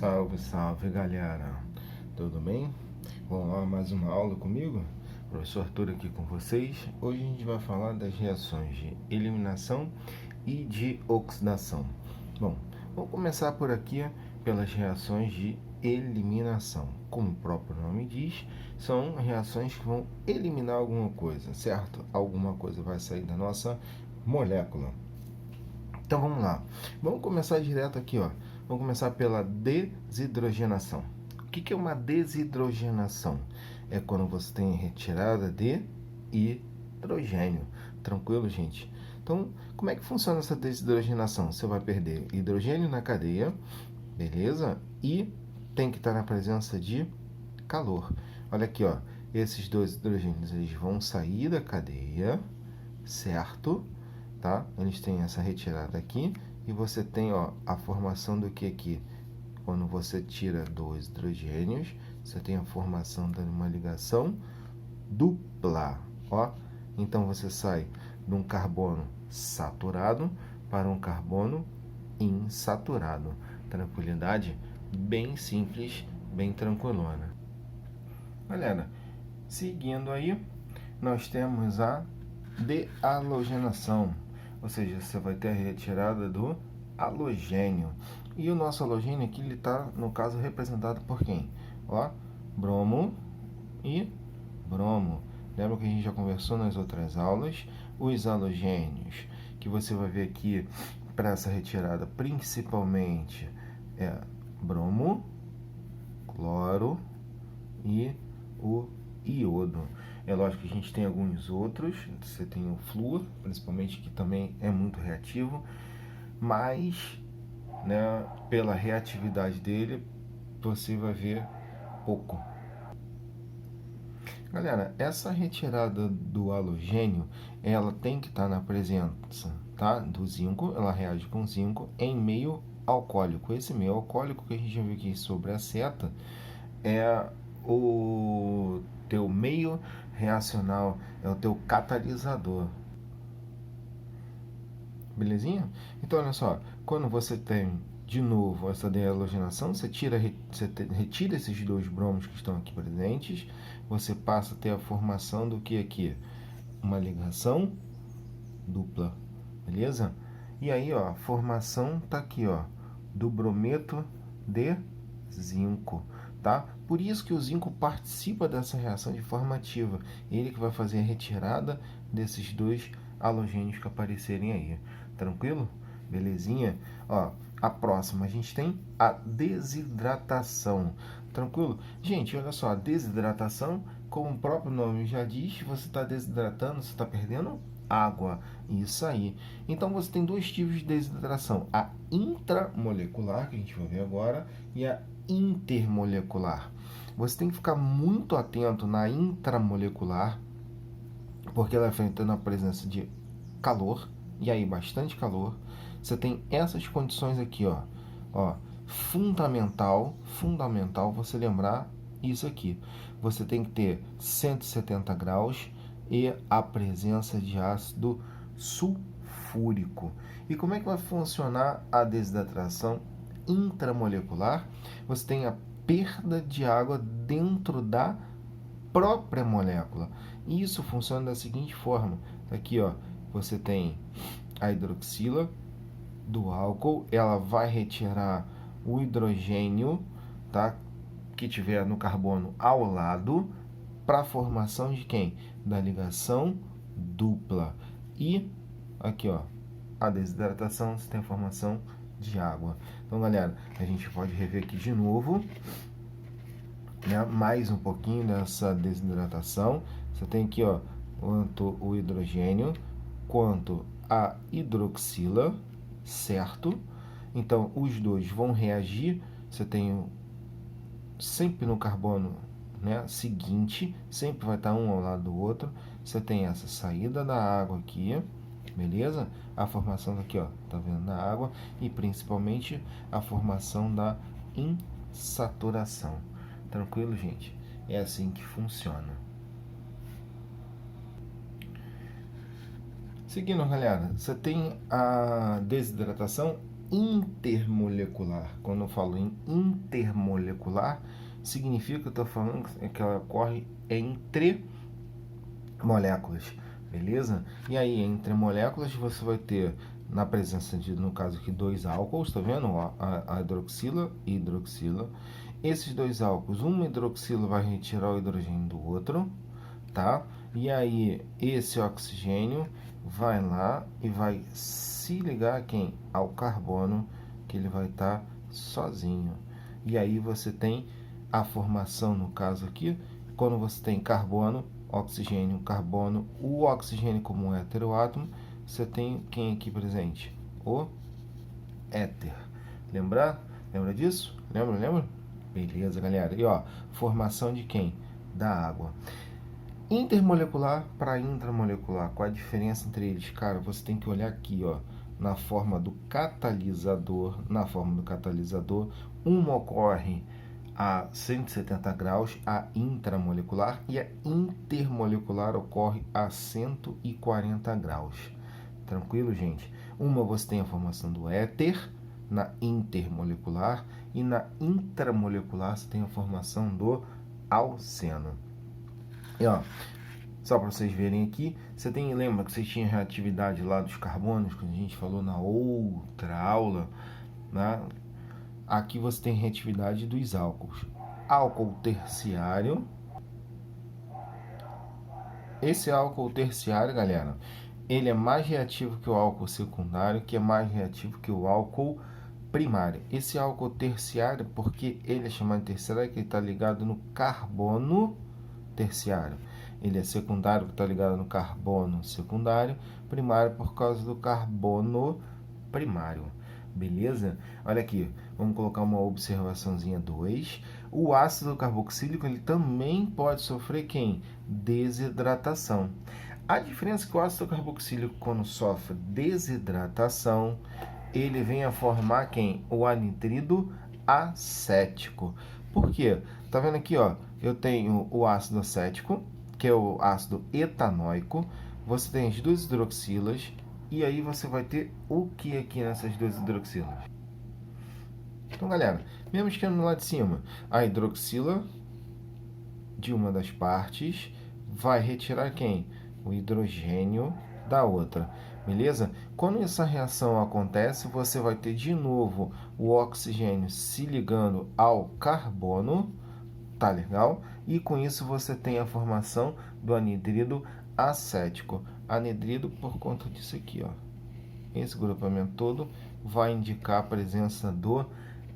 Salve, salve galera, tudo bem? Vamos lá, mais uma aula comigo? Professor Arthur aqui com vocês. Hoje a gente vai falar das reações de eliminação e de oxidação. Bom, vamos começar por aqui pelas reações de eliminação. Como o próprio nome diz, são reações que vão eliminar alguma coisa, certo? Alguma coisa vai sair da nossa molécula. Então vamos lá, vamos começar direto aqui, ó. Vamos começar pela desidrogenação. O que é uma desidrogenação? É quando você tem retirada de hidrogênio. Tranquilo, gente? Então, como é que funciona essa desidrogenação? Você vai perder hidrogênio na cadeia, beleza? E tem que estar na presença de calor. Olha aqui, ó. Esses dois hidrogênios eles vão sair da cadeia, certo? Tá? Eles têm essa retirada aqui. E você tem, ó, a formação do que aqui? Quando você tira dois hidrogênios, você tem a formação de uma ligação dupla. Ó. Então, você sai de um carbono saturado para um carbono insaturado. Tranquilidade? Bem simples, bem tranquilona. Galera, seguindo aí, nós temos a dehalogenação. Ou seja, você vai ter a retirada do halogênio. E o nosso halogênio aqui, ele está, no caso, representado por quem? Ó, bromo e bromo. Lembra que a gente já conversou nas outras aulas? Os halogênios, que você vai ver aqui para essa retirada, principalmente, é bromo, cloro e o iodo. É lógico que a gente tem alguns outros, você tem o flúor, principalmente, que também é muito reativo, mas, né, pela reatividade dele, você vai ver pouco. Galera, essa retirada do halogênio, ela tem que estar na presença, tá, do zinco, ela reage com zinco em meio alcoólico. Esse meio alcoólico que a gente já viu aqui sobre a seta é o teu meio reacional, é o teu catalisador. Belezinha? Então, olha só, quando você tem de novo essa dehalogenação, você retira esses dois bromos que estão aqui presentes, você passa a ter a formação do que aqui? Uma ligação dupla, beleza? E aí, ó, a formação tá aqui, ó, do brometo de zinco, tá? Por isso que o zinco participa dessa reação de forma ativa. Ele que vai fazer a retirada desses dois halogênios que aparecerem aí. Tranquilo? Belezinha? Ó, a próxima a gente tem a desidratação. Tranquilo? Gente, olha só, a desidratação, como o próprio nome já diz, você está desidratando, você está perdendo água. Isso aí. Então, você tem dois tipos de desidratação. A intramolecular, que a gente vai ver agora, e a intermolecular. Você tem que ficar muito atento na intramolecular, porque ela é feita na presença de calor, e aí bastante calor. Você tem essas condições aqui, ó, fundamental você lembrar isso aqui. Você tem que ter 170 graus e a presença de ácido sulfúrico. E como é que vai funcionar a desidratação intramolecular? Você tem a perda de água dentro da própria molécula. E isso funciona da seguinte forma. Aqui, ó, você tem a hidroxila do álcool, ela vai retirar o hidrogênio, tá, que tiver no carbono ao lado, para a formação de quem? Da ligação dupla. E aqui, ó, a desidratação, você tem a formação de água. Então, galera, a gente pode rever aqui de novo, né, mais um pouquinho dessa desidratação. Você tem aqui, ó, tanto o hidrogênio quanto a hidroxila, certo? Então, os dois vão reagir. Você tem sempre no carbono, né, seguinte, sempre vai estar um ao lado do outro. Você tem essa saída da água aqui, beleza? A formação daqui, ó, tá vendo, da água, e principalmente a formação da insaturação. Tranquilo, gente? É assim que funciona. Seguindo, galera, você tem a desidratação intermolecular. Quando eu falo em intermolecular, significa que eu estou falando que ela ocorre entre moléculas, beleza? E aí, entre moléculas, você vai ter, na presença de, no caso aqui, dois álcools, tá vendo? A hidroxila e hidroxila. Esses dois álcools, uma hidroxila vai retirar o hidrogênio do outro, tá? E aí, esse oxigênio vai lá e vai se ligar a quem? Ao carbono, que ele vai estar sozinho. E aí você tem a formação, no caso aqui, quando você tem carbono, oxigênio, carbono, o oxigênio como um heteroátomo, você tem quem aqui presente? O éter. Lembra disso? Lembra? Beleza, galera. E ó, formação de quem? Da água. Intermolecular para intramolecular. Qual a diferença entre eles? Cara, você tem que olhar aqui, ó, na forma do catalisador. Uma ocorre a 170 graus, a intramolecular, e a intermolecular ocorre a 140 graus. Tranquilo, gente? Uma você tem a formação do éter na intermolecular e na intramolecular você tem a formação do alceno. E ó, só para vocês verem aqui, você tem, lembra que vocês tinham reatividade lá dos carbonos, que a gente falou na outra aula, né? Aqui você tem reatividade dos álcools. Álcool terciário. Esse álcool terciário, galera, ele é mais reativo que o álcool secundário, que é mais reativo que o álcool primário. Esse álcool terciário, porque ele é chamado de terciário, é que ele está ligado no carbono terciário. Ele é secundário, que está ligado no carbono secundário. Primário, por causa do carbono primário. Beleza? Olha aqui, vamos colocar uma observaçãozinha 2. O ácido carboxílico, ele também pode sofrer quem? Desidratação. A diferença é que o ácido carboxílico, quando sofre desidratação, ele vem a formar quem? O anidrido acético. Por quê? Tá vendo aqui, ó? Eu tenho o ácido acético, que é o ácido etanóico. Você tem as duas hidroxilas. E aí você vai ter o que aqui nessas duas hidroxilas? Então, galera, mesmo esquema no lado de cima, a hidroxila de uma das partes vai retirar quem? O hidrogênio da outra, beleza? Quando essa reação acontece, você vai ter de novo o oxigênio se ligando ao carbono, tá legal? E com isso você tem a formação do anidrido acético. Anidrido por conta disso aqui, ó. Esse grupamento todo vai indicar a presença do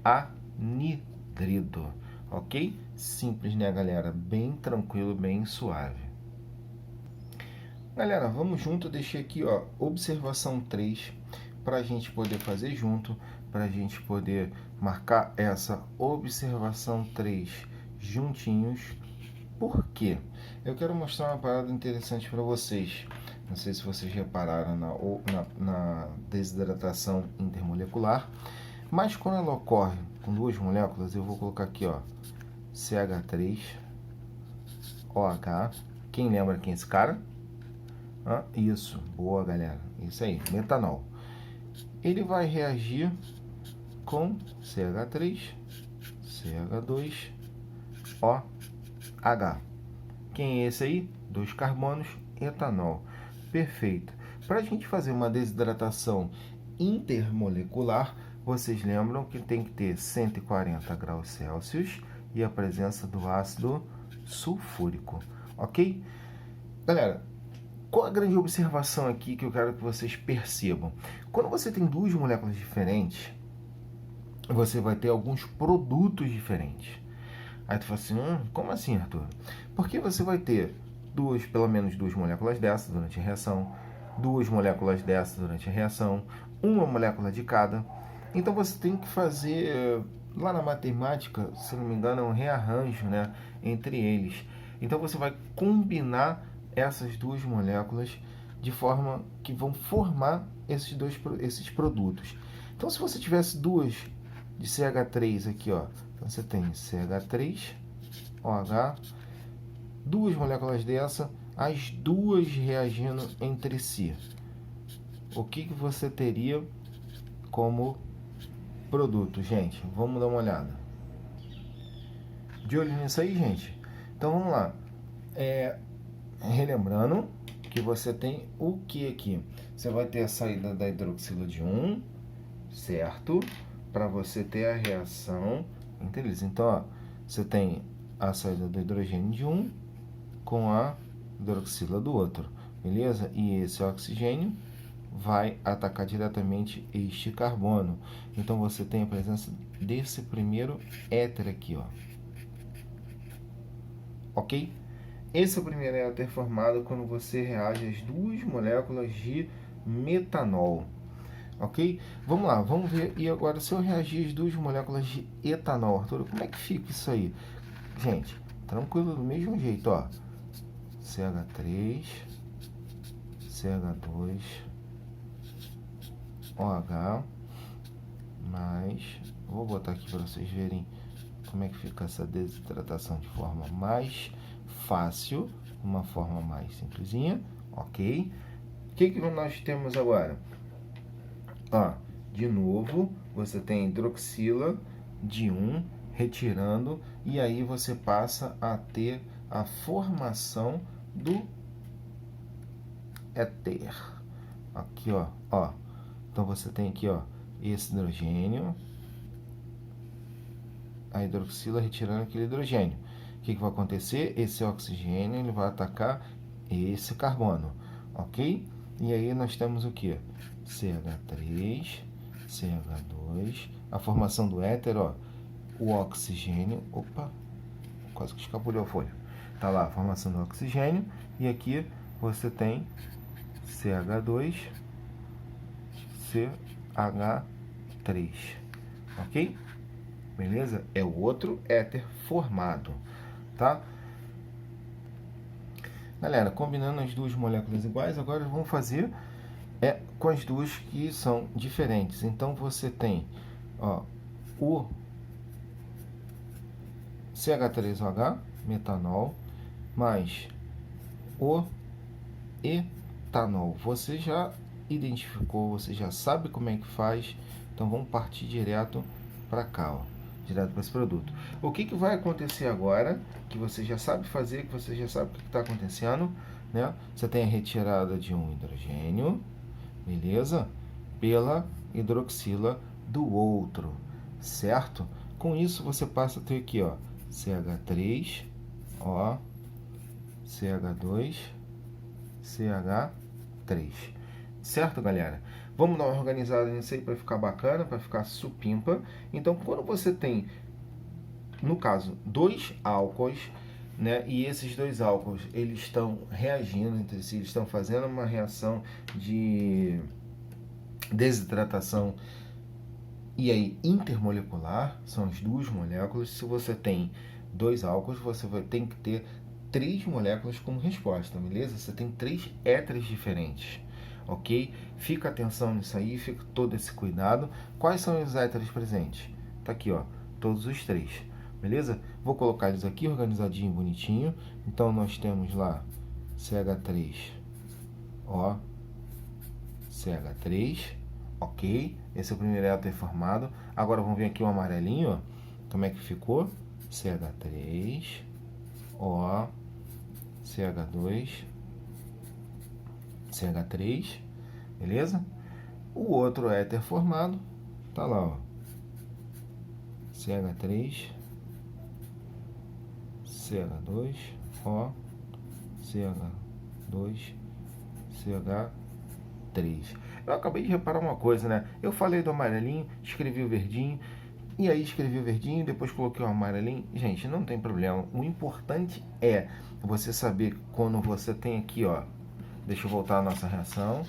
anidrido, ok? Simples, né, galera? Bem tranquilo, bem suave. Galera, vamos junto. Eu deixei aqui, ó, observação 3 para a gente poder fazer junto, para a gente poder marcar essa observação 3 juntinhos. Por quê? Eu quero mostrar uma parada interessante para vocês. Não sei se vocês repararam na desidratação intermolecular, mas quando ela ocorre com duas moléculas, eu vou colocar aqui, ó, CH3OH. Quem lembra quem é esse cara? Isso, boa, galera. Isso aí, metanol. Ele vai reagir com CH3, CH2OH. Quem é esse aí? Dois carbonos, etanol. Perfeito. Para a gente fazer uma desidratação intermolecular, vocês lembram que tem que ter 140 graus Celsius e a presença do ácido sulfúrico, ok? Galera, qual a grande observação aqui que eu quero que vocês percebam? Quando você tem duas moléculas diferentes, você vai ter alguns produtos diferentes. Aí tu fala assim, como assim, Arthur? Porque você vai ter pelo menos duas moléculas dessas durante a reação, duas moléculas dessas durante a reação, uma molécula de cada. Então você tem que fazer, lá na matemática, se não me engano, é um rearranjo, né, entre eles. Então você vai combinar essas duas moléculas de forma que vão formar esses produtos. Então se você tivesse duas de CH3 aqui, ó, então você tem CH3OH, duas moléculas dessa, as duas reagindo entre si. O que você teria como produto, gente. Vamos dar uma olhada. De olho nisso aí, gente. Então vamos lá. Relembrando que você tem o que aqui? Você vai ter a saída da hidroxila de 1, certo? Para você ter a reação interlíce. Então, ó, você tem a saída do hidrogênio de 1 com a hidroxila do outro, beleza? E esse oxigênio vai atacar diretamente este carbono. Então, você tem a presença desse primeiro éter aqui, ó. Ok? Esse é o primeiro éter formado quando você reage às duas moléculas de metanol. Ok? Vamos lá, vamos ver. E agora, se eu reagir às duas moléculas de etanol, Arthur, como é que fica isso aí? Gente, tranquilo, do mesmo jeito, ó. CH3, CH2, OH, mais... Vou botar aqui para vocês verem como é que fica essa desidratação de forma mais fácil, uma forma mais simplesinha, ok? O que nós temos agora? Ó, de novo, você tem hidroxila de 1 retirando, e aí você passa a ter a formação do éter. Aqui, ó. Então você tem aqui, ó, esse hidrogênio, a hidroxila retirando aquele hidrogênio. O que vai acontecer? Esse oxigênio ele vai atacar esse carbono, ok? E aí nós temos o que? CH3, CH2, a formação do éter, ó, o oxigênio, opa, quase que escapulhou a folha. Tá lá a formação do oxigênio, e aqui você tem CH2, CH3, ok? Beleza? É o outro éter formado, tá? Galera, combinando as duas moléculas iguais, agora vamos fazer com as duas que são diferentes. Então, você tem, ó, o CH3OH, metanol, mais o etanol. Você já identificou, você já sabe como é que faz, então vamos partir direto para cá, ó, direto para esse produto. O que vai acontecer agora, que você já sabe fazer, que você já sabe o que está acontecendo, né? Você tem a retirada de um hidrogênio, beleza? Pela hidroxila do outro, certo? Com isso, você passa a ter aqui, ó, CH3, ó, CH2, CH3. Certo, galera? Vamos dar uma organizada nisso aí para ficar bacana, para ficar supimpa. Então, quando você tem, no caso, dois álcoois, né, e esses dois álcoois eles estão reagindo entre si, eles estão fazendo uma reação de desidratação e aí intermolecular, são as duas moléculas. Se você tem dois álcoois, você tem que ter 3 moléculas como resposta, beleza? Você tem 3 éteres diferentes, ok? Fica atenção nisso aí, fica todo esse cuidado. Quais são os éteres presentes? Tá aqui, ó, todos os 3, beleza? Vou colocar eles aqui organizadinho, bonitinho. Então, nós temos lá CH3, ó, CH3, ok? Esse é o primeiro éter formado. Agora, vamos ver aqui o amarelinho, ó. Como é que ficou? CH3, ó, CH2, CH3, beleza? O outro éter formado, tá lá, ó, CH3, CH2, ó, CH2, CH3. Eu acabei de reparar uma coisa, né? Eu falei do amarelinho, escrevi o verdinho, e aí escrevi o verdinho, depois coloquei o amarelinho. Gente, não tem problema. O importante é você saber quando você tem aqui, ó. Deixa eu voltar a nossa reação.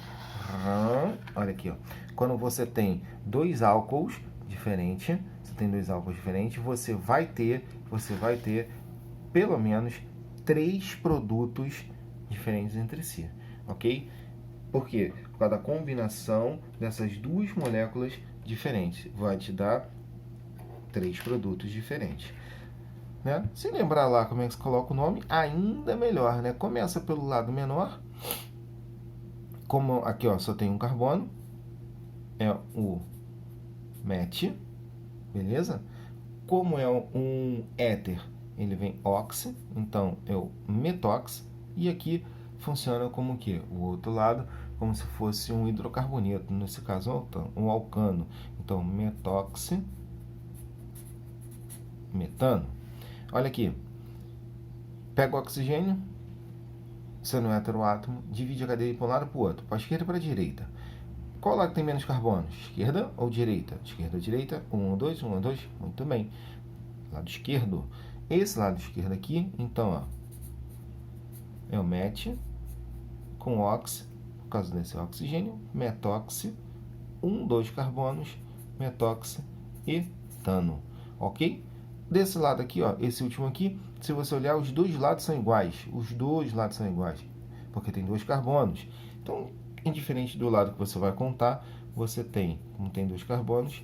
Olha aqui, ó. Quando você tem dois álcools diferentes, você vai ter pelo menos 3 produtos diferentes entre si, ok? Por quê? Por causa da combinação dessas duas moléculas diferentes. Vai te dar 3 produtos diferentes, né? Se lembrar lá como é que se coloca o nome, ainda melhor, né? Começa pelo lado menor. Como aqui, ó, só tem um carbono, é o MET, beleza? Como é um éter, ele vem oxi, então é o metox, e aqui funciona como o quê? O outro lado, como se fosse um hidrocarboneto, nesse caso um alcano. Então, metoxi, metano. Olha aqui, pega o oxigênio, sendo um heteroátomo, divide a cadeia para um lado e para o outro, para a esquerda e para a direita. Qual lado tem menos carbono? Esquerda ou direita? Esquerda ou direita? 1 ou 2, 1 ou 2? Muito bem. Lado esquerdo. Esse lado esquerdo aqui, então, ó, é o met com ox, por causa desse oxigênio, metoxi, 1, 2 carbonos, metoxi, etano, ok? Desse lado aqui, ó, esse último aqui, se você olhar, os dois lados são iguais. Os dois lados são iguais, porque tem 2 carbonos. Então, indiferente do lado que você vai contar, você tem, como tem 2 carbonos,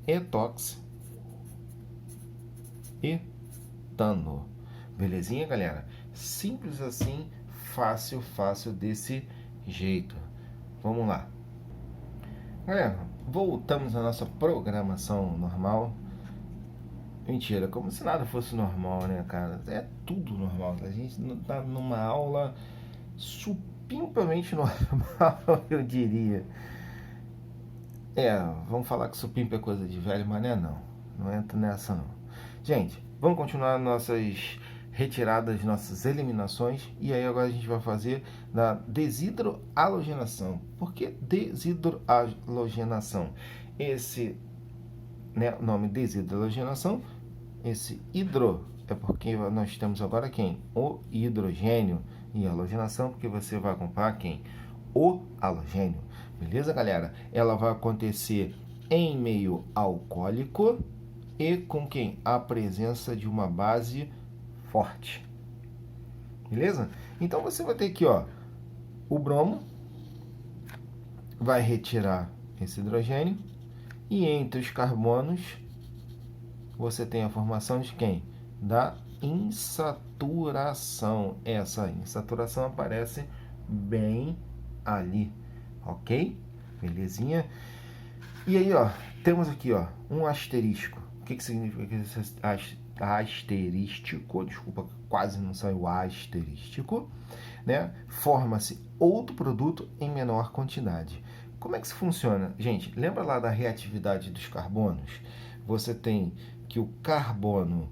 etox, etano. Belezinha, galera? Simples assim, fácil, fácil desse jeito. Vamos lá. Galera, voltamos à nossa programação normal. Mentira, como se nada fosse normal, né, cara? É tudo normal. A gente tá numa aula supimplamente normal, eu diria. Vamos falar que supimpa é coisa de velho, mas não. Não entra nessa, não. Gente, vamos continuar nossas retiradas, nossas eliminações. E aí agora a gente vai fazer da desidrohalogenação. Por que desidrohalogenação? Esse, né, nome desidrohalogenação, esse hidro é porque nós temos agora quem? O hidrogênio. E halogenação porque você vai comparar quem? O halogênio. Beleza, galera? Ela vai acontecer em meio alcoólico e com quem? A presença de uma base forte. Beleza? Então você vai ter aqui, ó, o bromo vai retirar esse hidrogênio e entre os carbonos você tem a formação de quem? Da insaturação. Essa insaturação aparece bem ali, ok? Belezinha? E aí, ó, temos aqui, ó, um asterisco. O que significa esse asterístico? Desculpa, quase não saiu asterístico, né? Forma-se outro produto em menor quantidade. Como é que isso funciona? Gente, lembra lá da reatividade dos carbonos? Você tem que o carbono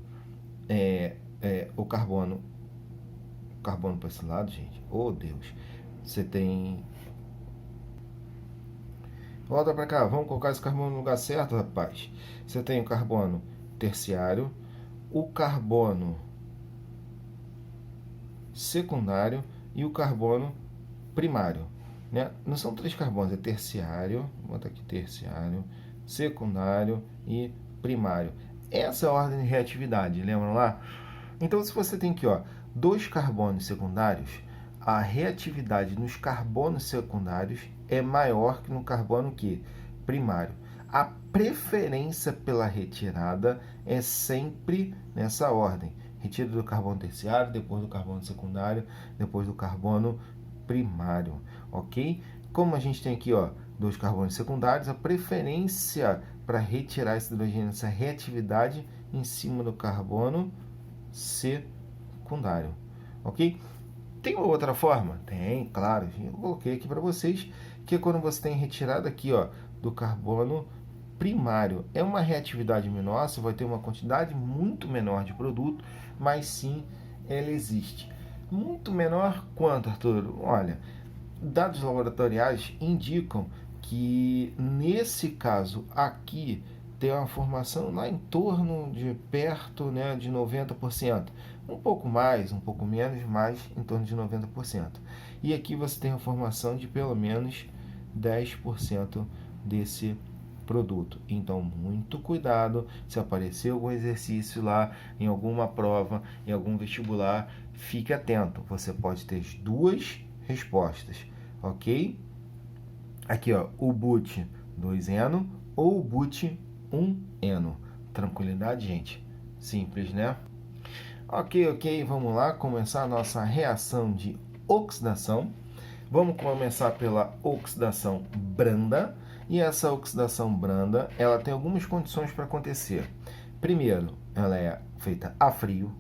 para esse lado, gente. Oh, Deus. Você tem... Volta para cá, vamos colocar esse carbono no lugar certo, rapaz. Você tem o carbono terciário, o carbono secundário e o carbono primário, né? Não são 3 carbonos, é terciário, vou botar aqui terciário, secundário e primário. Essa é a ordem de reatividade, lembram lá? Então, se você tem aqui, ó, 2 carbonos secundários, a reatividade nos carbonos secundários é maior que no carbono primário. A preferência pela retirada é sempre nessa ordem. Retira do carbono terciário, depois do carbono secundário, depois do carbono primário, ok? Como a gente tem aqui, ó, 2 carbonos secundários, a preferência para retirar esse hidrogênio, essa reatividade em cima do carbono secundário, ok? Tem uma outra forma? Tem, claro. Eu coloquei aqui para vocês que é quando você tem retirada aqui, ó, do carbono primário. É uma reatividade menor, você vai ter uma quantidade muito menor de produto, mas sim, ela existe. Muito menor quanto, Arthur? Olha, dados laboratoriais indicam que nesse caso aqui tem uma formação lá em torno de perto, né, de 90%. Um pouco mais, um pouco menos, mas em torno de 90%. E aqui você tem a formação de pelo menos 10% desse produto. Então, muito cuidado se aparecer algum exercício lá em alguma prova, em algum vestibular, fique atento. Você pode ter as duas respostas, ok? Aqui, ó, o but 2-eno ou o but 1-eno. Tranquilidade, gente? Simples, né? Ok, vamos lá começar a nossa reação de oxidação. Vamos começar pela oxidação branda. E essa oxidação branda, ela tem algumas condições para acontecer. Primeiro, ela é feita a frio,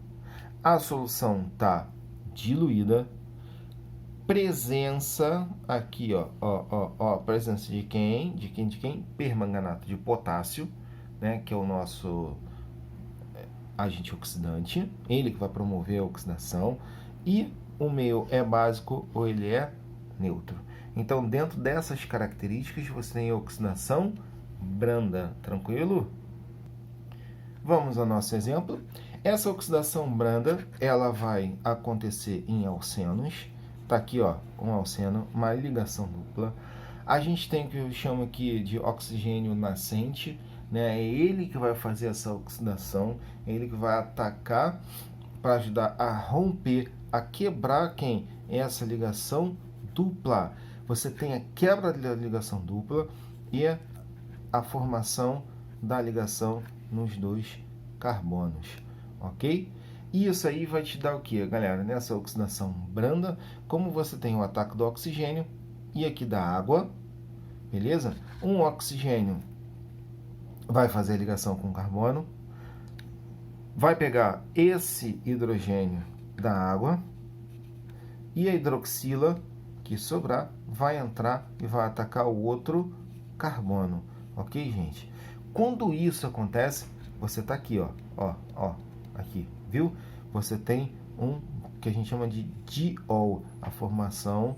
a solução está diluída, presença, aqui, presença de quem? De quem? Permanganato de potássio, né, que é o nosso agente oxidante, ele que vai promover a oxidação, e o meio é básico ou ele é neutro. Então, dentro dessas características, você tem a oxidação branda, tranquilo? Vamos ao nosso exemplo. Essa oxidação branda, ela vai acontecer em alcenos. Tá aqui, ó, um alceno, uma ligação dupla. A gente tem o que eu chamo aqui de oxigênio nascente, né? É ele que vai fazer essa oxidação, é ele que vai atacar para ajudar a romper, a quebrar quem? Essa ligação dupla. Você tem a quebra da ligação dupla e a formação da ligação nos dois carbonos, ok? E isso aí vai te dar o que, galera? Nessa oxidação branda, como você tem o ataque do oxigênio e aqui da água, beleza? Um oxigênio vai fazer a ligação com o carbono, vai pegar esse hidrogênio da água e a hidroxila que sobrar vai entrar e vai atacar o outro carbono, ok, gente? Quando isso acontece, você tá aqui, aqui, viu? Você tem um que a gente chama de diol, a formação,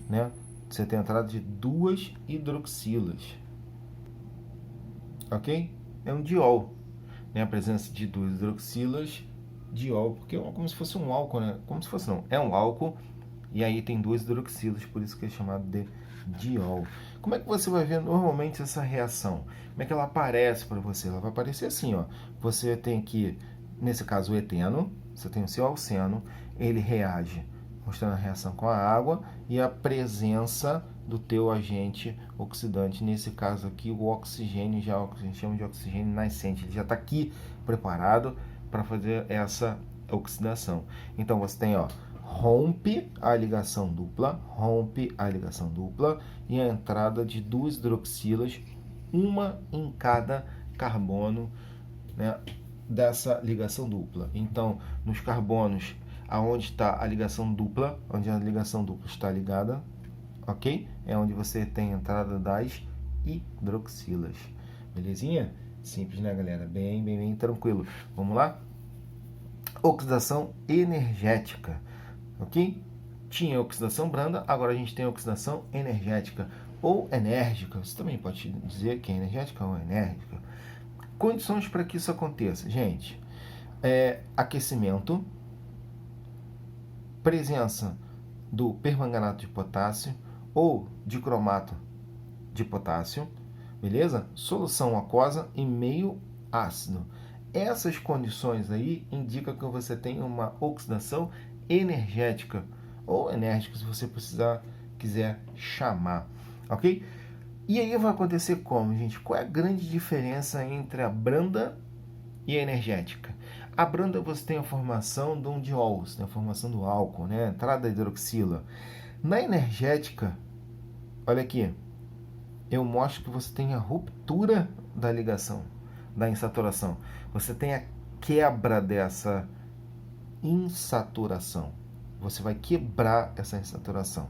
né? Você tem a entrada de duas hidroxilas, ok? É um diol, né? A presença de duas hidroxilas, diol, porque é como se fosse um álcool, né? Como se fosse não, é um álcool. E aí tem duas hidroxilas, por isso que é chamado de diol. Como é que você vai ver normalmente essa reação? Como é que ela aparece para você? Ela vai aparecer assim, ó. Você tem aqui, nesse caso, o eteno. Você tem o seu alceno. Ele reage mostrando a reação com a água e a presença do teu agente oxidante. Nesse caso aqui, o oxigênio, já a gente chama de oxigênio nascente. Ele já está aqui preparado para fazer essa oxidação. Então, você tem, ó, rompe a ligação dupla e a entrada de duas hidroxilas, uma em cada carbono, né, dessa ligação dupla. Então, nos carbonos, aonde está a ligação dupla, onde a ligação dupla está ligada, ok? É onde você tem a entrada das hidroxilas. Belezinha? Simples, né, galera? Bem tranquilo. Vamos lá? Oxidação energética. Ok? Tinha oxidação branda, agora a gente tem oxidação energética ou enérgica. Você também pode dizer que é energética ou enérgica. Condições para que isso aconteça, gente: aquecimento, presença do permanganato de potássio ou de cromato de potássio, beleza? Solução aquosa e meio ácido. Essas condições aí indicam que você tem uma oxidação energética ou enérgica, se você quiser chamar, ok? E aí vai acontecer como, gente? Qual é a grande diferença entre a branda e a energética? A branda você tem a formação de um diol, você tem a formação do álcool, né? A entrada da hidroxila. Na energética, olha aqui, eu mostro que você tem a ruptura da ligação, da insaturação. Você tem a quebra dessa insaturação. Você vai quebrar essa insaturação.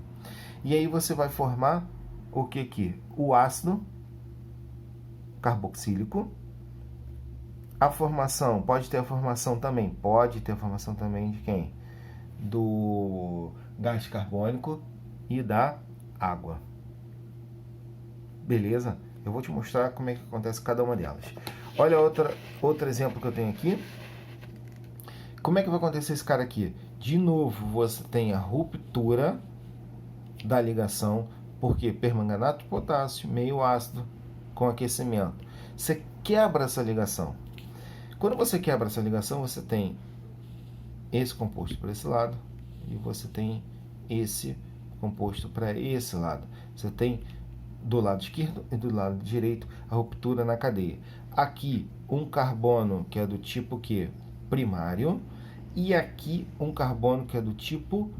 E aí você vai formar o que aqui? O ácido carboxílico. A formação, pode ter a formação também de quem? Do gás carbônico e da água. Beleza? Eu vou te mostrar como é que acontece cada uma delas. Olha outro exemplo que eu tenho aqui. Como é que vai acontecer esse cara aqui? De novo, você tem a ruptura da ligação, porque permanganato de potássio, meio ácido, com aquecimento. Você quebra essa ligação. Quando você quebra essa ligação, você tem esse composto para esse lado e você tem esse composto para esse lado. Você tem do lado esquerdo e do lado direito a ruptura na cadeia. Aqui, um carbono que é do tipo que primário, e aqui um carbono que é do tipo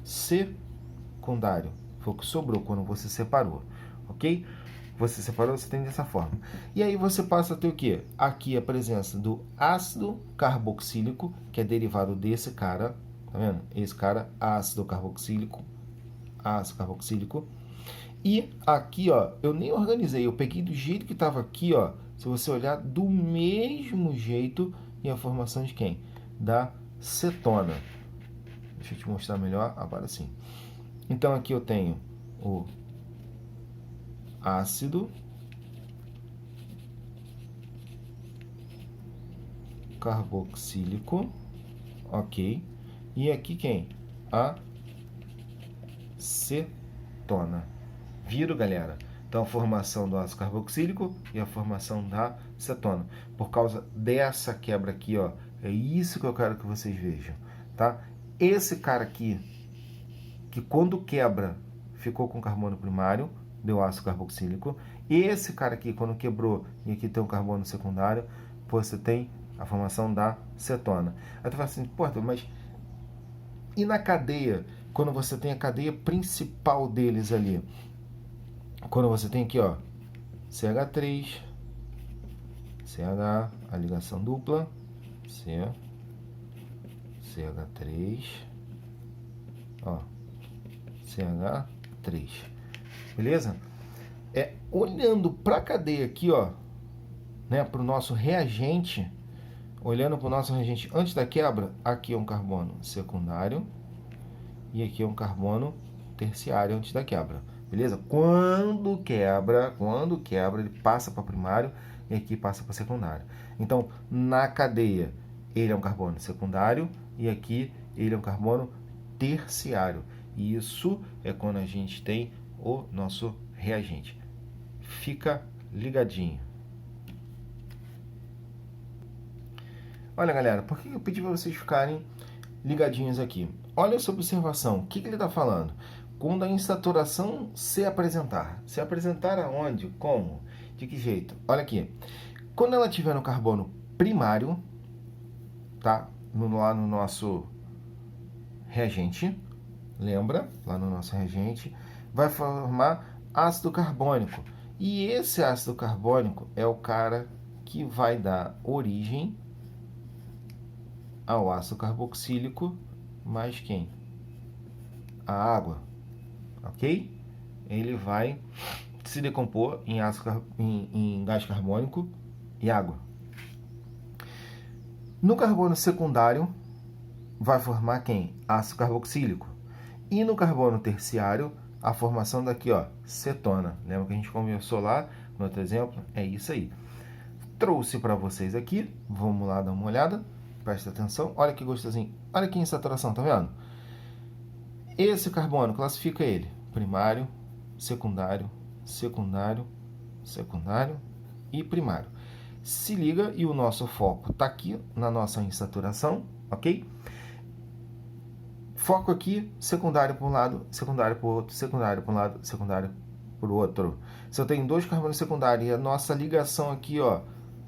secundário. Foi o que sobrou quando você separou, ok? você separou, você tem dessa forma. E aí você passa a ter o quê? Aqui a presença do ácido carboxílico, que é derivado desse cara, tá vendo? Esse cara, ácido carboxílico, E aqui, ó, eu nem organizei, eu peguei do jeito que estava aqui, ó. Se você olhar, do mesmo jeito, e a formação de quem? Da cetona. Deixa eu te mostrar melhor, agora sim. Então aqui eu tenho o ácido carboxílico, ok. E aqui quem? A cetona. Viram, galera? Então, a formação do ácido carboxílico e a formação da cetona. Por causa dessa quebra aqui, ó, é isso que eu quero que vocês vejam, tá? Esse cara aqui, que quando quebra, ficou com carbono primário, deu ácido carboxílico. Esse cara aqui, quando quebrou e aqui tem um carbono secundário, você tem a formação da cetona. Aí tu fala assim, pô, mas e na cadeia? Quando você tem a cadeia principal deles ali, quando você tem aqui, ó, CH3, CH, a ligação dupla, CH3, ó, CH3, beleza? Olhando para a cadeia aqui, ó, né, para o nosso reagente, olhando para o nosso reagente antes da quebra, aqui é um carbono secundário e aqui é um carbono terciário antes da quebra, beleza? Quando quebra, ele passa para primário e aqui passa para secundário. Então, na cadeia, ele é um carbono secundário e aqui ele é um carbono terciário. E isso é quando a gente tem o nosso reagente. Fica ligadinho. Olha, galera, por que eu pedi para vocês ficarem ligadinhos aqui? Olha essa observação. O que ele está falando? Quando a insaturação se apresentar. Se apresentar aonde? Como? De que jeito? Olha aqui. Quando ela tiver no carbono primário, tá? Lá no nosso reagente, lembra? Lá no nosso reagente, vai formar ácido carbônico. E esse ácido carbônico é o cara que vai dar origem ao ácido carboxílico mais quem? A água, ok? Ele vai se decompor em gás carbônico e água. No carbono secundário, vai formar quem? Ácido carboxílico. E no carbono terciário, a formação daqui, ó, cetona. Lembra que a gente conversou lá no outro exemplo? É isso aí. Trouxe para vocês aqui, vamos lá dar uma olhada. Presta atenção, olha que gostosinho. Olha aqui em saturação, tá vendo? Esse carbono, classifica ele. Primário, secundário, secundário, secundário e primário. Se liga e o nosso foco está aqui na nossa insaturação, ok? Foco aqui, secundário para um lado, secundário para o outro, secundário para um lado, secundário para o outro. Se eu tenho dois carbonos secundários e a nossa ligação aqui, ó,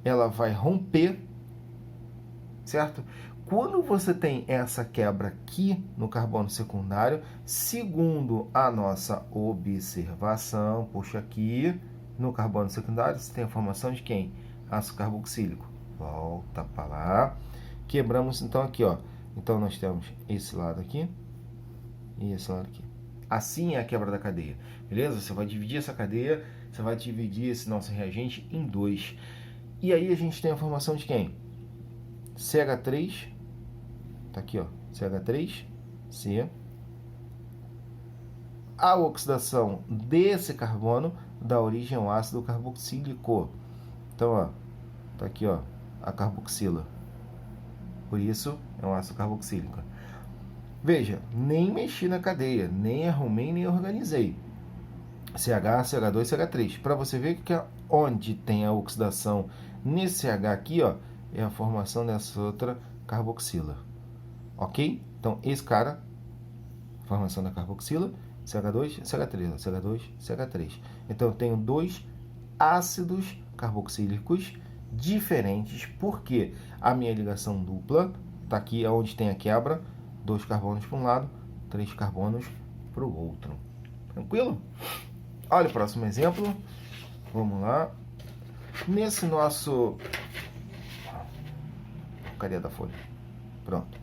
ela vai romper, certo? Quando você tem essa quebra aqui no carbono secundário, segundo a nossa observação, puxa aqui, no carbono secundário, você tem a formação de quem? Ácido carboxílico. Volta para lá. Quebramos então aqui, ó. Então nós temos esse lado aqui e esse lado aqui. Assim é a quebra da cadeia, beleza? Você vai dividir essa cadeia, você vai dividir esse nosso reagente em dois. E aí a gente tem a formação de quem? CH3, tá aqui, ó, CH3C. A oxidação desse carbono dá origem ao ácido carboxílico. Então, ó, tá aqui, ó, a carboxila. Por isso, é um ácido carboxílico. Veja, nem mexi na cadeia, nem arrumei, nem organizei. CH, CH2, CH3. Para você ver que onde tem a oxidação nesse H aqui, ó, é a formação dessa outra carboxila. Ok? Então, esse cara, formação da carboxila, CH2, CH3, ó, CH2, CH3. Então, eu tenho dois ácidos carboxílicos diferentes, porque a minha ligação dupla está aqui onde tem a quebra, 2 carbonos para um lado, 3 carbonos para o outro. Tranquilo? Olha o próximo exemplo. Vamos lá. Nesse nosso... Cadê da folha? Pronto.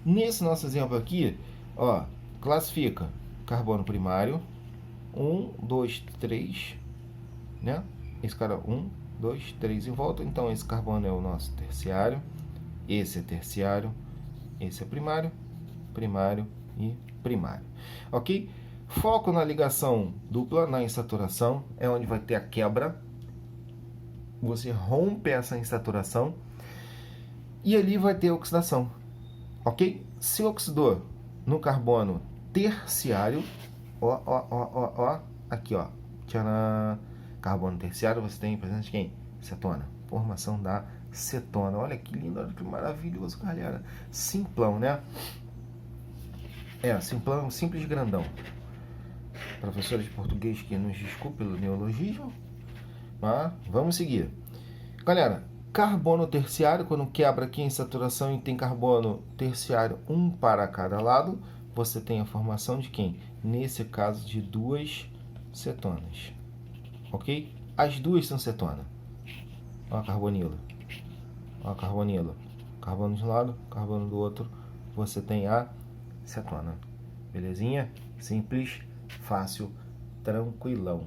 Nesse nosso exemplo aqui, ó, classifica carbono primário, 1, 2, 3, né? Esse cara 1, 2, 3 em volta. Então esse carbono é o nosso terciário, esse é terciário, esse é primário, primário e primário. Ok? Foco na ligação dupla, na insaturação, é onde vai ter a quebra. Você rompe essa insaturação e ali vai ter a oxidação. Ok? Se oxidou no carbono terciário, ó, aqui, ó, tcharam, carbono terciário, você tem presença de quem? Cetona. Formação da cetona. Olha que lindo, olha que maravilhoso, galera. Simplão, né? Simplão, simples grandão. Professores de português que nos desculpe pelo neologismo, mas vamos seguir. Galera, carbono terciário, quando quebra aqui em saturação e tem carbono terciário um para cada lado, você tem a formação de quem? Nesse caso, de duas cetonas. Ok? As duas são cetona. Ó a carbonila. Ó a carbonila. Carbono de um lado, carbono do outro. Você tem a cetona. Belezinha? Simples, fácil, tranquilão.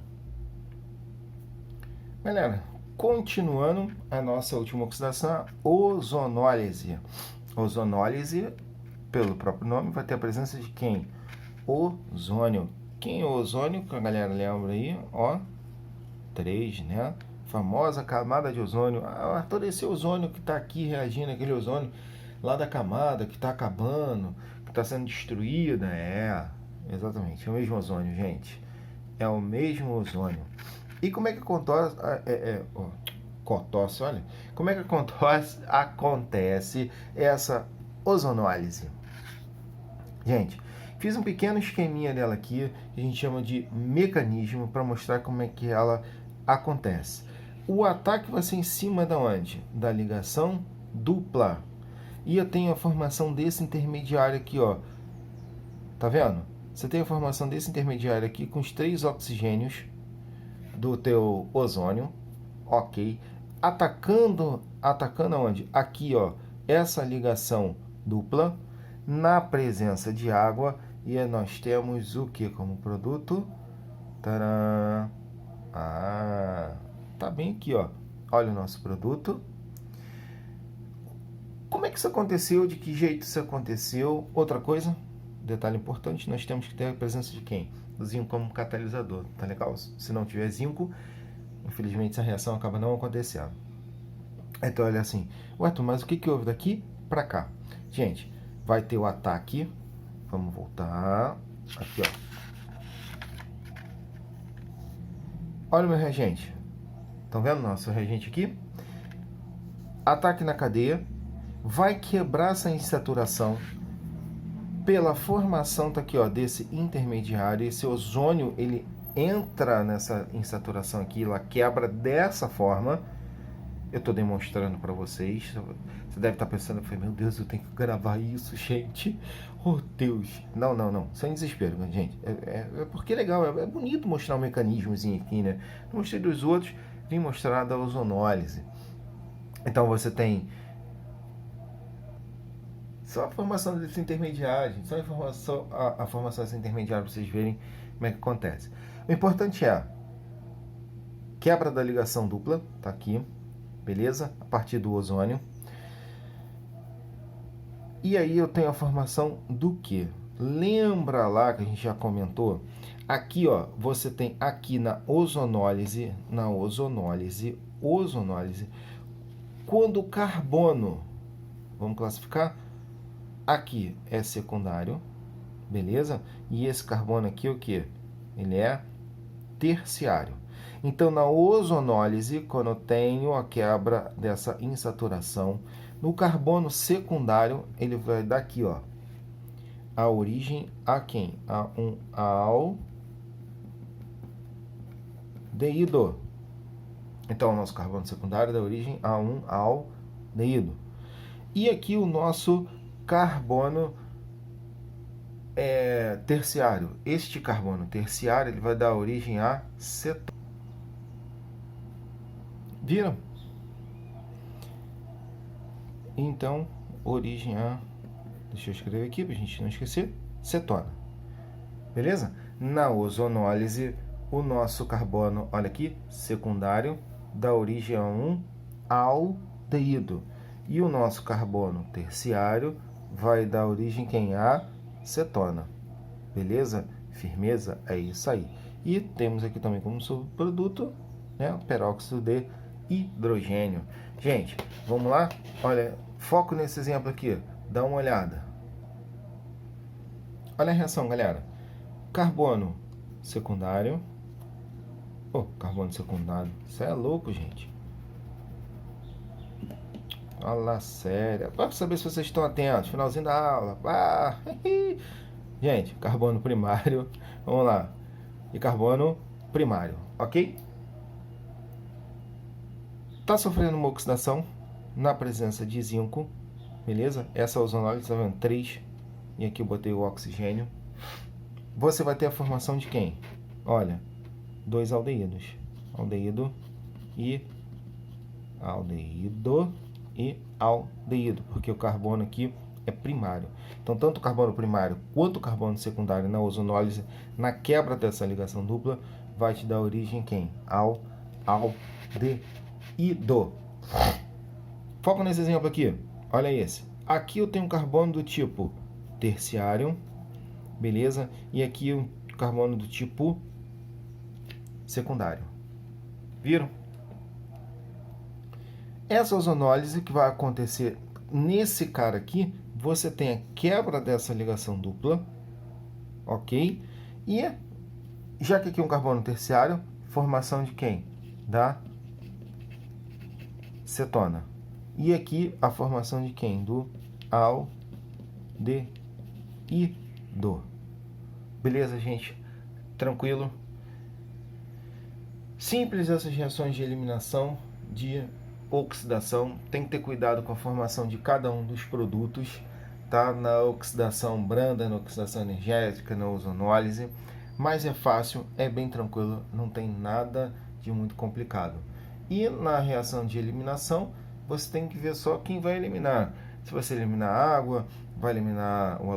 Galera, continuando a nossa última oxidação, a ozonólise. Ozonólise, pelo próprio nome, vai ter a presença de quem? Ozônio. Quem é o ozônio? Que a galera lembra aí, ó, 3, né? Famosa camada de ozônio. Todo esse ozônio que está aqui reagindo, aquele ozônio lá da camada que está acabando, que está sendo destruída. Exatamente, é o mesmo ozônio, gente. É o mesmo ozônio. E como é que acontece? Olha. Como é que acontece essa ozonólise? Gente, fiz um pequeno esqueminha dela aqui, que a gente chama de mecanismo, para mostrar como é que ela acontece. O ataque vai ser em cima da onde? Da ligação dupla. E eu tenho a formação desse intermediário aqui, ó. Tá vendo? Você tem a formação desse intermediário aqui com os 3 oxigênios do teu ozônio, ok? Atacando aonde? Aqui, ó, essa ligação dupla, na presença de água, e nós temos o que como produto? Tcharam! Tá bem aqui, ó. Olha o nosso produto. Como é que isso aconteceu? De que jeito isso aconteceu? Outra coisa, detalhe importante, nós temos que ter a presença de quem? Do zinco como catalisador, tá legal? Se não tiver zinco, infelizmente essa reação acaba não acontecendo. Então, olha assim, mas o que houve daqui para cá? Gente, vai ter o ataque, vamos voltar, aqui, ó. Olha o meu reagente, estão vendo nosso reagente aqui? Ataque na cadeia, vai quebrar essa insaturação, pela formação, tá aqui, ó, desse intermediário. Esse ozônio, ele entra nessa insaturação aqui, ela quebra dessa forma. Eu estou demonstrando para vocês. Você deve estar pensando, meu Deus, eu tenho que gravar isso, gente. Oh, Deus. Não. Sem desespero, gente. É porque é legal, é bonito mostrar um mecanismozinho aqui, né? Eu mostrei dos outros, vim mostrar da ozonólise. Então, você tem só a formação desse intermediário, só a formação desse intermediário para vocês verem como é que acontece. O importante é quebra da ligação dupla, tá aqui, beleza? A partir do ozônio. E aí eu tenho a formação do que? Lembra lá que a gente já comentou? Aqui, ó, você tem aqui na ozonólise, quando o carbono, vamos classificar, aqui é secundário, beleza? E esse carbono aqui, o que? Ele é terciário. Então, na ozonólise, quando eu tenho a quebra dessa insaturação, no carbono secundário, ele vai dar aqui, ó, a origem a quem? A um aldeído. Então, o nosso carbono secundário dá origem a um aldeído. E aqui o nosso carbono terciário. Este carbono terciário ele vai dar origem a cetona. Viram? Então, origem a... Deixa eu escrever aqui para a gente não esquecer. Cetona. Beleza? Na ozonólise, o nosso carbono, olha aqui, secundário, dá origem a um aldeído. E o nosso carbono terciário vai dar origem quem? A cetona. Beleza? Firmeza? É isso aí. E temos aqui também como subproduto, né, o peróxido de hidrogênio. Gente, vamos lá? Olha, foco nesse exemplo aqui. Dá uma olhada. Olha a reação, galera. Carbono secundário. Carbono secundário. Isso é louco, gente. Fala sério. Para saber se vocês estão atentos. Finalzinho da aula. Gente, carbono primário. Vamos lá. E carbono primário, ok? Está sofrendo uma oxidação na presença de zinco. Beleza? Essa ozonólise está vendo 3. E aqui eu botei o oxigênio. Você vai ter a formação de quem? Olha, 2 aldeídos. Aldeído e aldeído, porque o carbono aqui é primário. Então, tanto o carbono primário quanto o carbono secundário na ozonólise, na quebra dessa ligação dupla, vai te dar origem quem? Ao aldeído. Foco nesse exemplo aqui. Olha esse. Aqui eu tenho um carbono do tipo terciário, beleza? E aqui um carbono do tipo secundário. Viram? Essa ozonólise que vai acontecer nesse cara aqui, você tem a quebra dessa ligação dupla, ok? E, já que aqui é um carbono terciário, formação de quem? Da cetona. E aqui a formação de quem? Do aldeído. Beleza, gente? Tranquilo? Simples essas reações de eliminação, de oxidação. Tem que ter cuidado com a formação de cada um dos produtos, tá? Na oxidação branda, na oxidação energética, na ozonólise. Mas é fácil, é bem tranquilo, não tem nada de muito complicado. E na reação de eliminação, você tem que ver só quem vai eliminar. Se você eliminar água, vai eliminar o